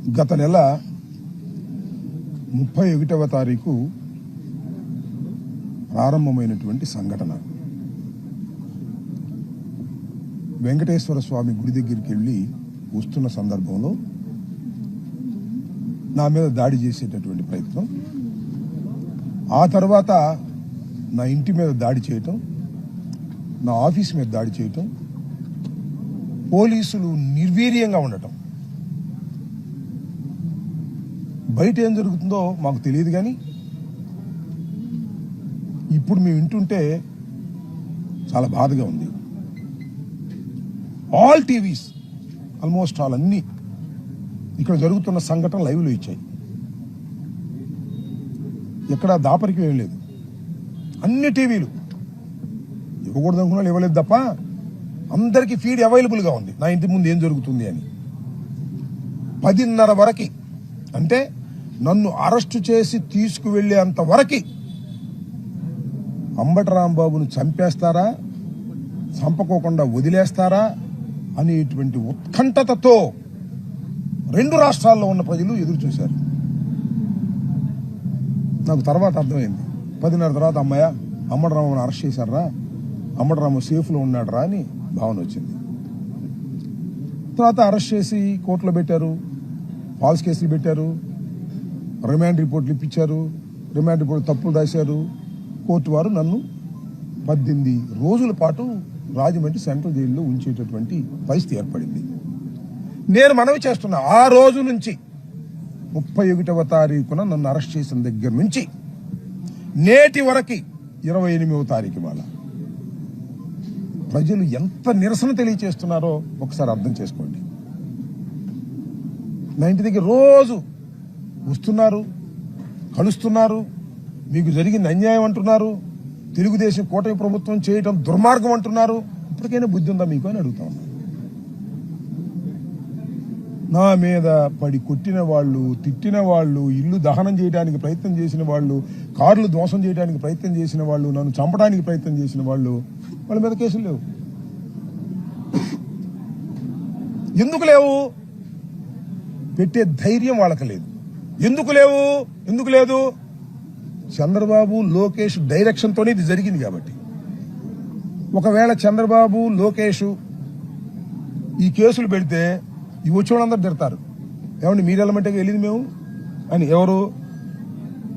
గత నెల 31వ తారీఖు ప్రారంభమైనటువంటి సంఘటన. వెంకటేశ్వర స్వామి గుడి దగ్గరికి వెళ్ళి వస్తున్న సందర్భంలో నా మీద దాడి చేసేటటువంటి ప్రయత్నం, ఆ తర్వాత నా ఇంటి మీద దాడి చేయటం, నా ఆఫీస్ మీద దాడి చేయటం, పోలీసులు నిర్వీర్యంగా ఉండటం. బయట ఏం జరుగుతుందో మాకు తెలియదు, కానీ ఇప్పుడు మేము వింటుంటే చాలా బాధగా ఉంది. ఆల్ టీవీస్, ఆల్మోస్ట్ ఆల్ అన్ని ఇక్కడ జరుగుతున్న సంఘటన లైవ్లో ఇచ్చాయి. ఎక్కడ దాపరికం ఏం లేదు. అన్ని టీవీలు ఇవ్వకూడదు అనుకున్నా ఇవ్వలేదు తప్ప అందరికీ ఫీడ్ అవైలబుల్గా ఉంది నా ఇంటి ముందు ఏం జరుగుతుంది అని. 10:30 వరకు, అంటే నన్ను అరెస్టు చేసి తీసుకువెళ్లేంత వరకు అంబటి రాంబాబును చంపేస్తారా, చంపకోకుండా వదిలేస్తారా అనేటువంటి ఉత్కంఠతతో 2 రాష్ట్రాల్లో ఉన్న ప్రజలు ఎదురు చూశారు. నాకు తర్వాత అర్థమైంది. 10:30 తర్వాత అమ్మాయ అంబటి రాంబాబును అరెస్ట్ చేశారా, అంబటి రాంబాబు సేఫ్లో ఉన్నాడు రా అని భావన వచ్చింది. తర్వాత అరెస్ట్ చేసి కోర్టులో పెట్టారు, ఫాల్స్ కేసులు పెట్టారు, రిమాండ్ రిపోర్ట్లు ఇప్పించారు, రిమాండ్ రిపోర్ట్ తప్పులు రాశారు. కోర్టు వారు నన్ను 18 రోజుల పాటు రాజమండ్రి సెంట్రల్ జైల్లో ఉంచేటటువంటి పరిస్థితి ఏర్పడింది. నేను మనవి చేస్తున్నా, ఆ రోజు నుంచి 31వ తారీఖున నన్ను అరెస్ట్ చేసిన దగ్గర నుంచి నేటి వరకు 28వ తారీఖు వాళ్ళ ప్రజలు ఎంత నిరసన తెలియచేస్తున్నారో ఒకసారి అర్థం చేసుకోండి. నా ఇంటి దగ్గర రోజు వస్తున్నారు, కలుస్తున్నారు, మీకు జరిగింది అన్యాయం అంటున్నారు, తెలుగుదేశం కూటమి ప్రభుత్వం చేయటం దుర్మార్గం అంటున్నారు. ఇప్పటికైనా బుద్ధి ఉందా మీకు అని అడుగుతా ఉన్నా. నా మీద పడి కొట్టిన వాళ్ళు, తిట్టిన వాళ్ళు, ఇల్లు దహనం చేయడానికి ప్రయత్నం చేసిన వాళ్ళు, కార్లు ధ్వంసం చేయడానికి ప్రయత్నం చేసిన వాళ్ళు, నన్ను చంపడానికి ప్రయత్నం చేసిన వాళ్ళు, వాళ్ళ మీద కేసులు లేవు. ఎందుకు లేవు? పెట్టే ధైర్యం వాళ్ళకి లేదు. ఎందుకు లేవు? ఎందుకు లేదు? చంద్రబాబు, లోకేష్ డైరెక్షన్తోనే ఇది జరిగింది కాబట్టి. ఒకవేళ చంద్రబాబు, లోకేష్ ఈ కేసులు పెడితే ఈ వచ్చేవాళ్ళందరూ తిడతారు. ఏమండి మీరు వెళ్ళమంటే వెళ్ళింది మేము అని ఎవరు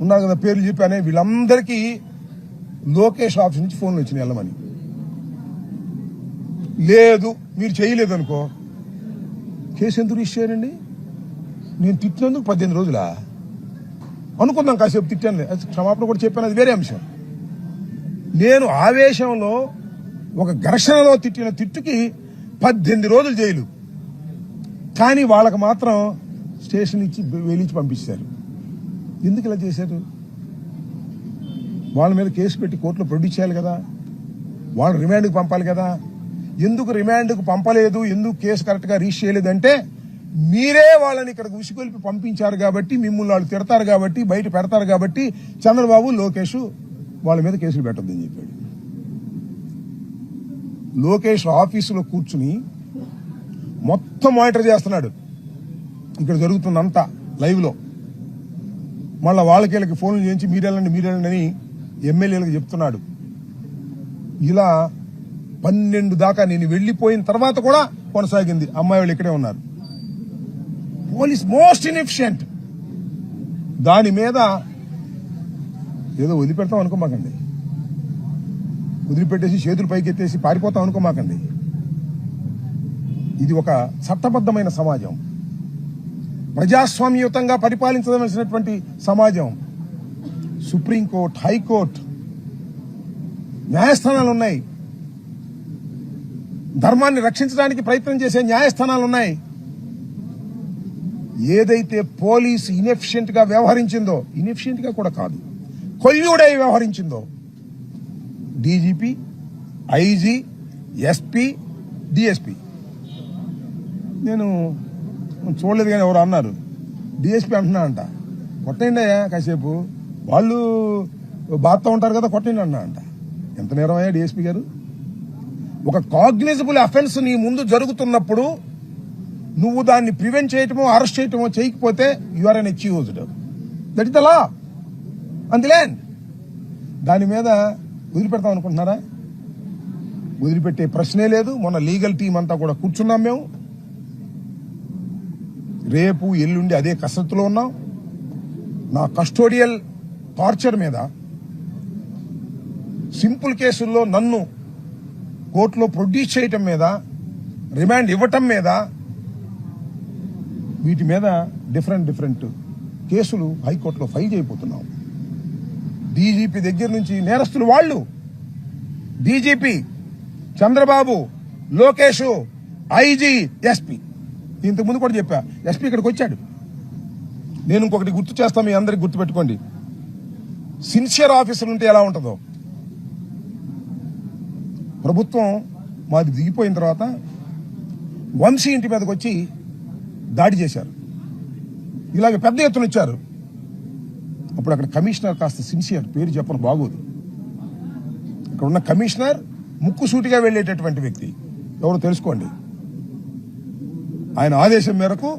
ఉన్నారు కదా పేర్లు చెప్పానే, వీళ్ళందరికీ లోకేష్ ఆఫీస్ నుంచి ఫోన్లు వచ్చినాయి వెళ్ళమని. లేదు మీరు చేయలేదు అనుకో, కేసు ఎందుకు రిజిస్టర్ చేయండి? నేను తిట్టినందుకు 18 రోజులా అనుకుందాం, కాసేపు తిట్టాను, క్షమాపణ కూడా చెప్పాను, అది వేరే అంశం. నేను ఆవేశంలో ఒక ఘర్షణలో తిట్టిన తిట్టుకి 18 రోజులు జైలు. కానీ వాళ్ళకి మాత్రం స్టేషన్ ఇచ్చి వేలించి పంపించారు. ఎందుకు ఇలా చేశారు? వాళ్ళ మీద కేసు పెట్టి కోర్టులో ప్రొడ్యూస్ చేయాలి కదా, వాళ్ళు రిమాండ్కి పంపాలి కదా. ఎందుకు రిమాండ్కు పంపలేదు, ఎందుకు కేసు కరెక్ట్గా రిజిస్టర్ చేయలేదంటే, మీరే వాళ్ళని ఇక్కడికి ఉసిగొల్పి పంపించారు కాబట్టి, మిమ్మల్ని వాళ్ళు తిడతారు కాబట్టి, బయట పెడతారు కాబట్టి చంద్రబాబు, లోకేష్ వాళ్ళ మీద కేసులు పెట్టొద్దని చెప్పాడు. లోకేష్ ఆఫీసులో కూర్చుని మొత్తం మానిటర్ చేస్తున్నాడు ఇక్కడ జరుగుతుందంతా లైవ్లో. మళ్ళీ వాళ్ళకి ఫోన్లు చేయించి మీరెళ్ళండి అని ఎమ్మెల్యేలకు చెప్తున్నాడు. ఇలా 12 దాకా నేను వెళ్లిపోయిన తర్వాత కూడా కొనసాగింది. అమ్మాయి వాళ్ళు ఇక్కడే ఉన్నారు. Police most inefficient. దాని మీద ఏదో వదిలిపెడతాం అనుకోమాకండి, వదిలిపెట్టేసి చేతులు పైకెత్తేసి పారిపోతాం అనుకోమాకండి. ఇది ఒక చట్టబద్ధమైన సమాజం, ప్రజాస్వామ్యయుతంగా పరిపాలించవలసినటువంటి సమాజం. సుప్రీంకోర్టు, హైకోర్టు, న్యాయస్థానాలు ఉన్నాయి, ధర్మాన్ని రక్షించడానికి ప్రయత్నం చేసే న్యాయస్థానాలు ఉన్నాయి. ఏదైతే పోలీసు ఇన్ఎఫిషియెంట్ గా వ్యవహరించిందో, ఇన్ఎఫిషియెంట్ గా కూడా కాదు, కొల్యూడై వ్యవహరించిందో, డీజీపీ, ఐజీ, ఎస్పీ, డిఎస్పీ, నేను చూడలేదు కానీ ఎవరు అన్నారు, డిఎస్పీ అంటున్నానంట, కొట్టండి కాసేపు, వాళ్ళు బాధతో ఉంటారు కదా, కొట్టండి అన్నాడంట. ఎంత నేరమయ్యా డిఎస్పీ గారు? ఒక కాగ్నిజబుల్ అఫెన్స్ నీ ముందు జరుగుతున్నప్పుడు నువ్వు దాన్ని ప్రివెంట్ చేయటమో అరెస్ట్ చేయటమో చేయకపోతే you are an accused. That is the law on the land. దాని మీద వదిలిపెడతాం అనుకుంటున్నారా? వదిలిపెట్టే ప్రశ్నే లేదు. మొన్న లీగల్ టీం అంతా కూడా కూర్చున్నాం మేము. రేపు ఎల్లుండి అదే కసరత్తులో ఉన్నాం. నా కస్టోడియల్ టార్చర్ మీద, సింపుల్ కేసుల్లో నన్ను కోర్టులో ప్రొడ్యూస్ చేయటం మీద, రిమాండ్ ఇవ్వటం మీద, వీటి మీద డిఫరెంట్ కేసులు హైకోర్టులో ఫైల్ చేయబోతున్నాం. డీజీపీ దగ్గర నుంచి నేరస్తులు వాళ్ళు, DGP, Chandrababu, Lokesh, IG, SP. ఇంతకు ముందు కూడా చెప్పా, ఎస్పీ ఇక్కడికి వచ్చాడు. నేను ఇంకొకటి గుర్తు చేస్తాను, మీ అందరికి గుర్తుపెట్టుకోండి. సిన్సియర్ ఆఫీసర్లు ఉంటే ఎలా ఉంటుందో. ప్రభుత్వం మాది దిగిపోయిన తర్వాత వంశీ ఇంటి మీదకి వచ్చి దాడి చేశారు. ఇలాగ పెద్ద ఎత్తున ఇచ్చారు. అప్పుడు అక్కడ కమిషనర్ కాస్త సిన్సియర్, పేరు చెప్పను బాగోదు. ఇక్కడ ఉన్న కమిషనర్ ముక్కుసూటిగా వెళ్లేటటువంటి వ్యక్తి, ఎవరు తెలుసుకోండి. ఆయన ఆదేశం మేరకు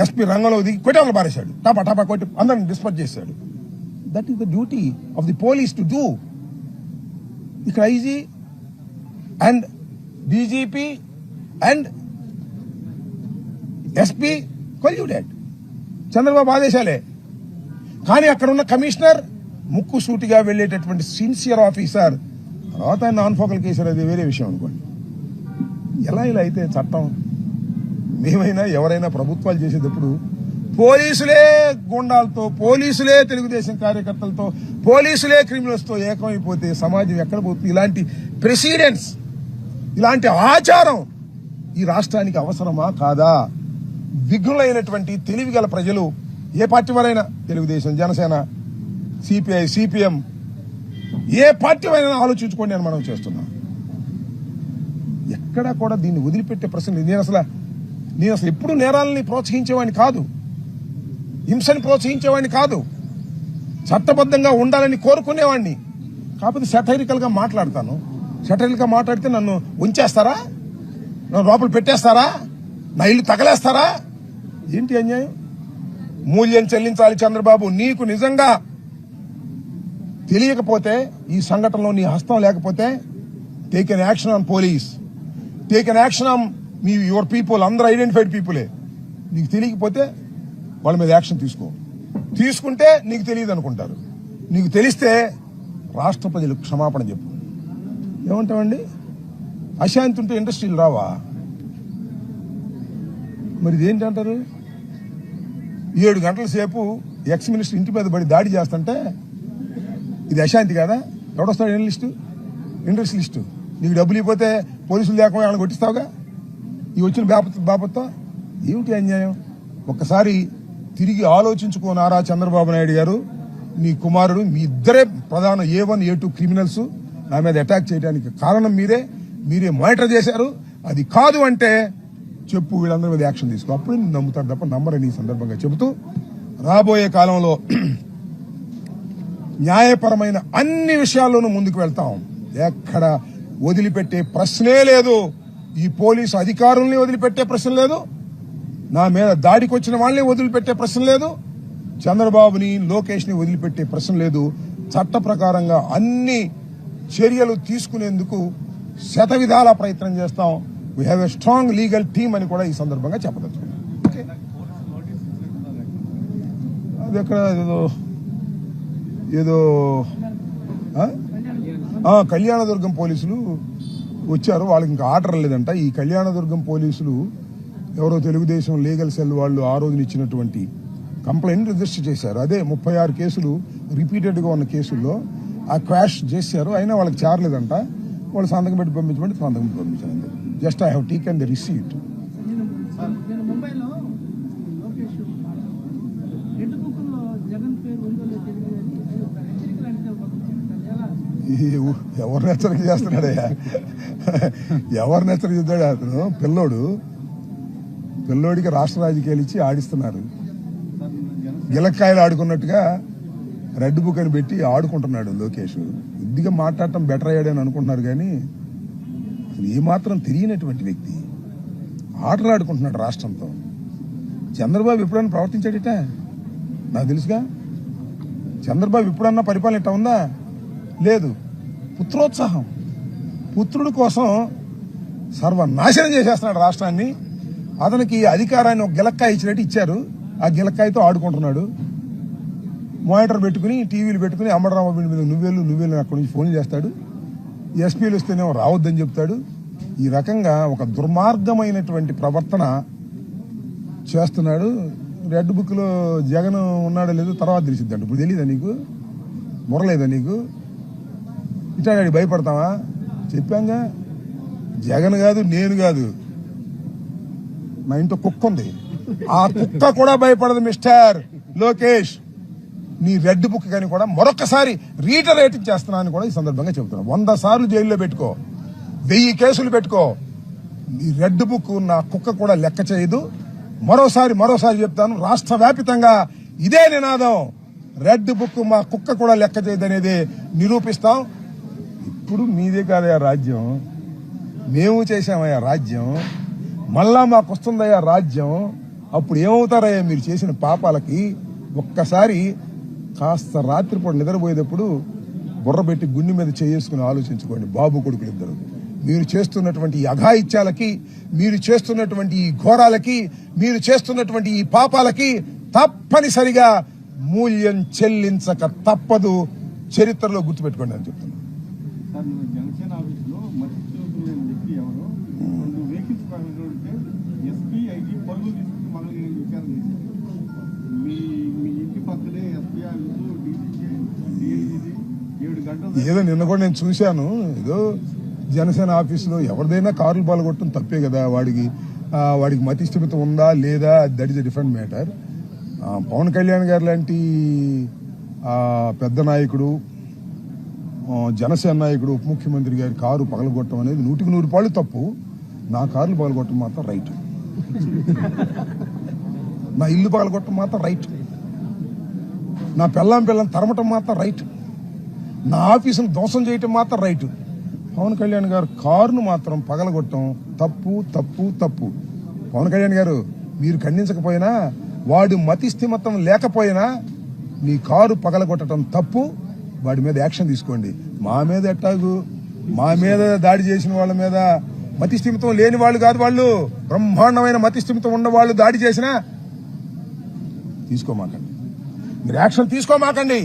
ఎస్పీ రంగంలో దిగి కొట్టేవాళ్ళు పారేశాడు. టాపా కొట్టి అందరిని డిస్పర్స్ చేశాడు. That is the duty of the police to do. ఇక్కడ IG and DGP and SP colluded. Chandrababu ఆదేశాలే. కానీ అక్కడ ఉన్న కమిషనర్ ముక్కు సూటిగా వెళ్లేటటువంటి సిన్సియర్ ఆఫీసర్. తర్వాత ఆయన నాన్ ఫోకల్ కేసు, అది వేరే విషయం అనుకోండి. ఎలా ఇలా అయితే చట్టం? మేమైనా ఎవరైనా ప్రభుత్వాలు చేసేటప్పుడు పోలీసులే గుండాలతో, పోలీసులే తెలుగుదేశం కార్యకర్తలతో, పోలీసులే క్రిమినల్స్తో ఏకమైపోతే సమాజం ఎక్కడ పోతుంది? ఇలాంటి ప్రెసిడెంట్స్, ఇలాంటి ఆచారం ఈ రాష్ట్రానికి అవసరమా కాదా? విఘ్నులైనటువంటి తెలివిగల ప్రజలు, ఏ పార్టీ వారైనా, తెలుగుదేశం, జనసేన, సిపిఐ, సిపిఎం, ఏ పార్టీ వారైనా ఆలోచించుకోండి అని మనం చేస్తున్నాం. ఎక్కడా కూడా దీన్ని వదిలిపెట్టే ప్రశ్న. నేను అసలు ఎప్పుడు నేరాలని ప్రోత్సహించేవాడిని కాదు, హింసని ప్రోత్సహించేవాడిని కాదు, చట్టబద్ధంగా ఉండాలని కోరుకునేవాడిని. కాకపోతే సెటైరికల్ గా మాట్లాడతాను. సెటైరికల్ గా మాట్లాడితే నన్ను ఉంచేస్తారా? నన్ను లోపల పెట్టేస్తారా? నా ఇల్లు తగలేస్తారా? ఏంటి అన్యాయం? మూల్యం చెల్లించాలి చంద్రబాబు. నీకు నిజంగా తెలియకపోతే, ఈ సంఘటనలో నీ హస్తం లేకపోతే, take an action on police, take an action on your people. అందరూ ఐడెంటిఫైడ్ పీపులే. నీకు తెలియకపోతే వాళ్ళ మీద యాక్షన్ తీసుకుంటే నీకు తెలియదు అనుకుంటారు. నీకు తెలిస్తే రాష్ట్ర ప్రజలకు క్షమాపణ చెప్పు. ఏమంటావండి? అశాంతి ఉంటే ఇండస్ట్రీలు రావా? మరి ఇదేంటంటారు? 7 గంటల సేపు ఎక్స్ మినిస్టర్ ఇంటి మీద పడి దాడి చేస్తుంటే ఇది అశాంతి కాదా? ఎవడొస్తాడు ఇండస్ట్రియలిస్టు? నీకు డబ్బులు ఇవ్వకపోతే పోలీసులు లేకుండా వాళ్ళని కొట్టిస్తావుగా. ఈ వచ్చిన బాపత్తో ఏమిటి అన్యాయం? ఒక్కసారి తిరిగి ఆలోచించుకో నారా చంద్రబాబు నాయుడు గారు. మీ కుమారుడు, మీ ఇద్దరే ప్రధాన A1, A2 క్రిమినల్స్ నా మీద అటాక్ చేయడానికి కారణం మీరే మానిటర్ చేశారు. అది కాదు అంటే చెప్పు, వీళ్ళందరి మీద యాక్షన్ తీసుకో. అప్పుడు నమ్ముతారు తప్ప నమ్మరని ఈ సందర్భంగా చెబుతూ, రాబోయే కాలంలో న్యాయపరమైన అన్ని విషయాల్లోనూ ముందుకు వెళ్తాం. ఎక్కడ వదిలిపెట్టే ప్రశ్నే లేదు. ఈ పోలీసు అధికారుల్ని వదిలిపెట్టే ప్రశ్న లేదు, నా మీద దాడికి వచ్చిన వాళ్ళని వదిలిపెట్టే ప్రశ్న లేదు, చంద్రబాబుని, లోకేష్ ని వదిలిపెట్టే ప్రశ్న లేదు. చట్ట ప్రకారంగా అన్ని చర్యలు తీసుకునేందుకు శతవిధాల ప్రయత్నం చేస్తాం. We have a strong legal team అని కూడా ఈ సందర్భంగా చెప్పదలుచుకున్నాం. అది ఎక్కడ ఏదో కళ్యాణదుర్గం పోలీసులు వచ్చారు. వాళ్ళకి ఇంకా ఆర్డర్ లేదంట. ఈ కళ్యాణదుర్గం పోలీసులు ఎవరో తెలుగుదేశం లీగల్ సెల్ వాళ్ళు ఆ రోజున ఇచ్చినటువంటి కంప్లైంట్ రిజిస్టర్ చేశారు. అదే 36 కేసులు రిపీటెడ్ గా ఉన్న కేసుల్లో ఆ క్వాష్ చేశారు. అయినా వాళ్ళకి చేరలేదంట. వాళ్ళు సంతకం పెట్టి పంపించమంటే సంతకం పెట్టి పంపించారు. Just I have taken the receipt. ఎవరిని హెచ్చరిక చేస్తున్నాడయ్యా? ఎవరిని హెచ్చరిక చేస్తాడు అతను? పిల్లోడికి రాష్ట్ర రాజకీయాలు ఇచ్చి ఆడిస్తున్నారు. గిలక్కాయలు ఆడుకున్నట్టుగా రెడ్ బుక్ అని పెట్టి ఆడుకుంటున్నాడు లోకేష్. కొద్దిగా మాట్లాడటం బెటర్ అయ్యాడని అనుకుంటున్నారు కానీ అసలు ఏమాత్రం తెలియనటువంటి వ్యక్తి. ఆటలాడుకుంటున్నాడు రాష్ట్రంతో. చంద్రబాబు ఎప్పుడన్నా ప్రవర్తించాడట? నాకు తెలుసుగా. చంద్రబాబు ఎప్పుడన్నా పరిపాలన ఇట్లా ఉందా? లేదు. పుత్రోత్సాహం, పుత్రుడి కోసం సర్వనాశనం చేసేస్తున్నాడు రాష్ట్రాన్ని. అతనికి అధికారాన్ని ఒక గిలక్కాయ ఇచ్చినట్టు ఇచ్చారు. ఆ గిలక్కాయతో ఆడుకుంటున్నాడు. మానిటర్ పెట్టుకుని, టీవీలు పెట్టుకుని అమ్మడరామ మీద నువ్వేళ్ళు అక్కడి నుంచి ఫోన్ చేస్తాడు. ఎస్పీలు వస్తేనేమో రావద్దని చెప్తాడు. ఈ రకంగా ఒక దుర్మార్గమైనటువంటి ప్రవర్తన చేస్తున్నాడు. రెడ్ బుక్ లో జగన్ ఉన్నాడో లేదో తర్వాత తెలిసిద్దండి. ఇప్పుడు తెలియదా నీకు? మొరలేదా నీకు? ఇట్లాంటి భయపడతావా? చెప్పాంగా, జగన్ కాదు, నేను కాదు, నా ఇంట్లో కుక్క ఉంది. ఆ కుక్క కూడా భయపడదు మిస్టర్ లోకేష్. నీ రెడ్ బుక్ కానీ కూడా మరొకసారి రీటరేటింగ్ చేస్తున్నానని కూడా ఈ సందర్భంగా చెబుతున్నాను. 100 సార్లు జైల్లో పెట్టుకో, 1000 కేసులు పెట్టుకో, నీ రెడ్ బుక్ నా కుక్క కూడా లెక్క చేయదు. మరోసారి చెప్తాను, రాష్ట్ర వ్యాపితంగా ఇదే నినాదం. రెడ్ బుక్ మా కుక్క కూడా లెక్క చేయదు అనేది నిరూపిస్తాం. ఇప్పుడు మీదే కాదయ్యా రాజ్యం, మేము చేశామయ్యా రాజ్యం, మళ్ళా మాకు వస్తుందయ్యా రాజ్యం. అప్పుడు ఏమవుతారయ్యా మీరు చేసిన పాపాలకి? ఒక్కసారి కాస్త రాత్రిపూట నిద్రపోయేటప్పుడు బుర్ర పెట్టి గుండె మీద చేసుకుని ఆలోచించుకోండి. బాబు కొడుకులు ఇద్దరు, మీరు చేస్తున్నటువంటి ఈ అఘాయిత్యాలకి, మీరు చేస్తున్నటువంటి ఈ ఘోరాలకి, మీరు చేస్తున్నటువంటి ఈ పాపాలకి తప్పనిసరిగా మూల్యం చెల్లించక తప్పదు. చరిత్రలో గుర్తుపెట్టుకోండి అని చెప్తున్నాను. జనసేన ఆఫీసులో వ్యక్తి ఎవరో 2 వెహికల్స్ ఎస్పీ ఐజీ పరుగులు తీసుకుని మనల్ని విచారణ చేశారు. మీ ఇంటి పక్కనే ఎస్పీ ఆఫీసు, డిఐజీ 7 గంటలు. ఏదో నిన్న కూడా నేను చూశాను. ఏదో జనసేన ఆఫీసులో ఎవరిదైనా కార్లు పాల్గొట్టడం తప్పే కదా. వాడికి మతి స్థిమితం ఉందా లేదా, that is a different matter. Pawan Kalyan గారు లాంటి పెద్ద నాయకుడు, జనసేన నాయకుడు, ఉప ముఖ్యమంత్రి గారి కారు పగలగొట్టడం అనేది 100కి 100 రూపాయలు తప్పు. నా కార్లు పగలగొట్టడం మాత్రం రైట్. నా ఇల్లు పగలగొట్టడం మాత్రం రైట్. నా పిల్లం తరమటం మాత్రం రైట్. నా ఆఫీసును ధ్వంసం చేయటం మాత్రం రైట్. పవన్ కళ్యాణ్ గారు కారును మాత్రం పగలగొట్టడం తప్పు. పవన్ కళ్యాణ్ గారు, మీరు ఖండించకపోయినా, వాడు మతి స్థిమితం లేకపోయినా నీ కారు పగలగొట్టడం తప్పు. వాడి మీద యాక్షన్ తీసుకోండి. మా మీద ఎట్టాగు, మా మీద దాడి చేసిన వాళ్ళ మీద మతి స్థిమితం లేని వాళ్ళు కాదు, వాళ్ళు బ్రహ్మాండమైన మతి స్థిమితం ఉన్న వాళ్ళు దాడి చేసినా తీసుకోమాకండి, మీరు యాక్షన్ తీసుకోమాకండి.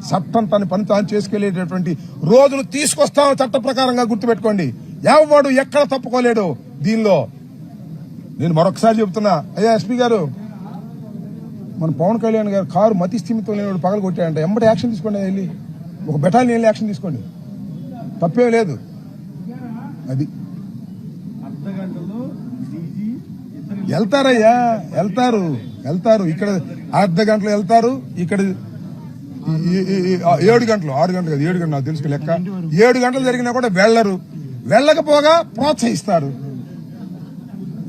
చట్టం తన పని తాను చేసుకెళ్లేటటువంటి రోజులు తీసుకొస్తాం. చట్ట ప్రకారంగా గుర్తుపెట్టుకోండి. ఎవడు ఎక్కడ తప్పుకోలేడు దీనిలో. నేను మరొకసారి చెబుతున్నా, అయ్యా ఎస్పీ గారు, మన పవన్ కళ్యాణ్ గారు కారు మతి స్థిమితం లేని పగలు కొట్టాడంటే ఎంబటి యాక్షన్ తీసుకోండి. వెళ్ళి ఒక బెటాలియన్ యాక్షన్ తీసుకోండి, తప్పేం లేదు. అది వెళ్తారయ్యా, వెళ్తారు. ఇక్కడ అర్ధ గంటలు వెళ్తారు, ఇక్కడ 7 గంటలు, 6 గంటలు కాదు, 7 గంటలు నాకు తెలుసు లెక్క. 7 గంటలు జరిగినా కూడా వెళ్ళకపోగా ప్రోత్సహిస్తారు.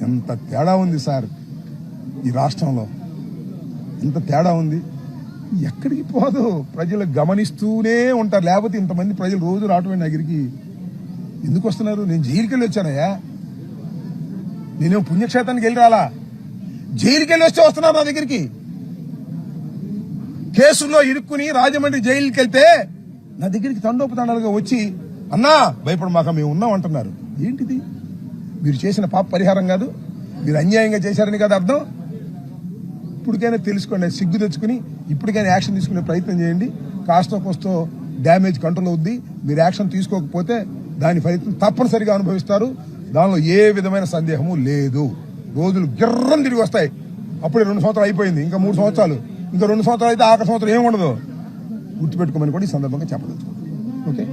ఎంత తేడా ఉంది సార్ ఈ రాష్ట్రంలో, ఎంత తేడా ఉంది. ఎక్కడికి పోదు, ప్రజలు గమనిస్తూనే ఉంటారు. లేకపోతే ఇంతమంది ప్రజలు రోజు రావటమే దగ్గరికి ఎందుకు వస్తున్నారు? నేను జైలుకి వెళ్ళి వచ్చానయ్యా, నేనేం పుణ్యక్షేత్రానికి వెళ్ళి రాలా, జైలుకి వెళ్ళి వస్తే వస్తున్నారు నా దగ్గరికి. కేసుల్లో ఇరుక్కుని రాజమండ్రి జైలుకి వెళ్తే నా దగ్గరికి తండోపతండాలుగా వచ్చి, అన్నా భయపడమాక, మేము ఉన్నాం అంటున్నారు. ఏంటిది? మీరు చేసిన పాప పరిహారం కాదు, మీరు అన్యాయంగా చేశారని కాదు అర్థం. ఇప్పటికైనా తెలుసుకోండి, సిగ్గు తెచ్చుకుని ఇప్పటికైనా యాక్షన్ తీసుకునే ప్రయత్నం చేయండి. కాస్తో కోస్తో డ్యామేజ్ కంట్రోల్ అవుద్ది. మీరు యాక్షన్ తీసుకోకపోతే దాని ఫలితం తప్పనిసరిగా అనుభవిస్తారు. దానిలో ఏ విధమైన సందేహము లేదు. రోజులు గిర్రం తిరిగి వస్తాయి. అప్పుడే 2 సంవత్సరాలు అయిపోయింది, ఇంకా 3 సంవత్సరాలు, ఇంకా 2 సంవత్సరాలు అయితే ఆఖరి సంవత్సరం ఏముండదు. గుర్తుపెట్టుకోమని కూడా ఈ సందర్భంగా చెప్పదలుచుకుంటాం. ఓకే.